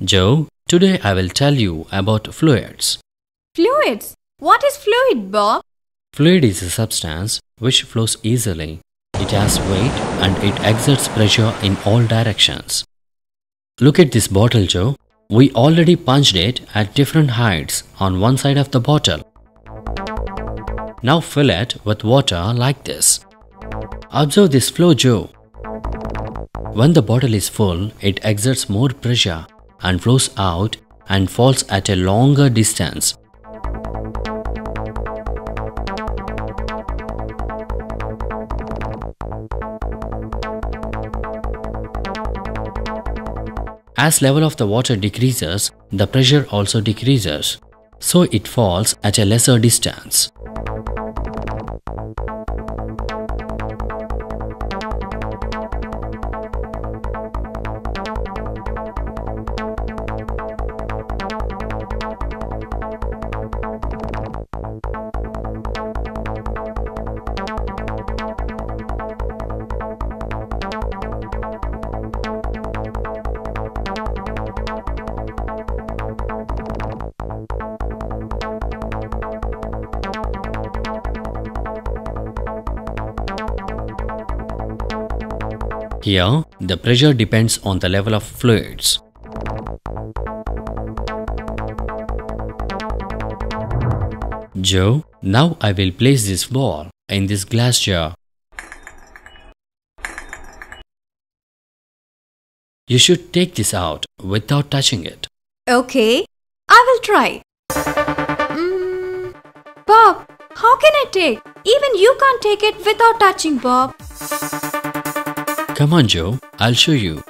Joe, today I will tell you about fluids. Fluids? What is fluid, Bob? Fluid is a substance which flows easily. It has weight and it exerts pressure in all directions. Look at this bottle, Joe. We already punched it at different heights on one side of the bottle. Now fill it with water like this. Observe this flow, Joe. When the bottle is full, it exerts more pressure and flows out and falls at a longer distance. As level of the water decreases, the pressure also decreases, so it falls at a lesser distance. Here, the pressure depends on the level of fluids. Joe, now I will place this ball in this glass jar. You should take this out without touching it. Okay, I will try. Bob, how can I take? Even you can't take it without touching, Bob. Come on, Joe, I'll show you.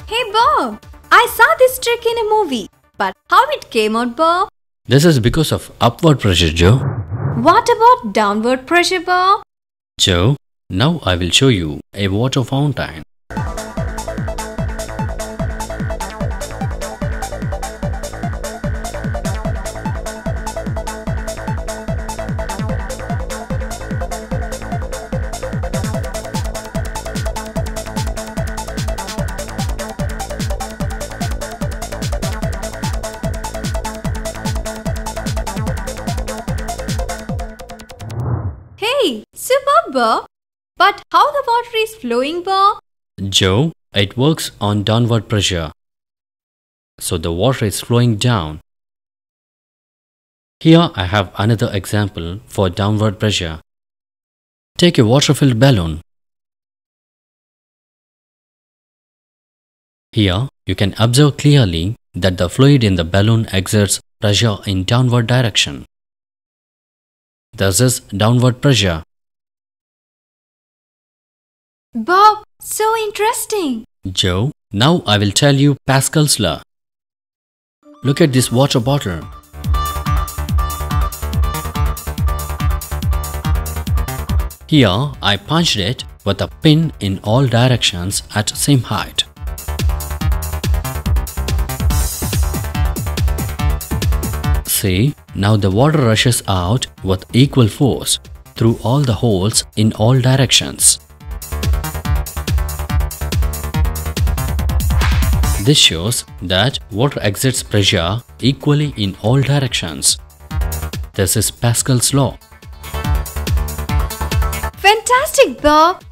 Hey, Bob, I saw this trick in a movie, but how it came out, Bob? This is because of upward pressure, Joe. What about downward pressure, Bob? Joe, now I will show you a water fountain. Hey, superb, Bob. But how the water is flowing, Bob? Joe, it works on downward pressure. So the water is flowing down. Here I have another example for downward pressure. Take a water-filled balloon. Here you can observe clearly that the fluid in the balloon exerts pressure in downward direction. This is downward pressure. Bob, so interesting. Joe, now I will tell you Pascal's law. Look at this water bottle. Here I punched it with a pin in all directions at same height. See, now the water rushes out with equal force through all the holes in all directions. This shows that water exerts pressure equally in all directions. This is Pascal's law. Fantastic, Bob.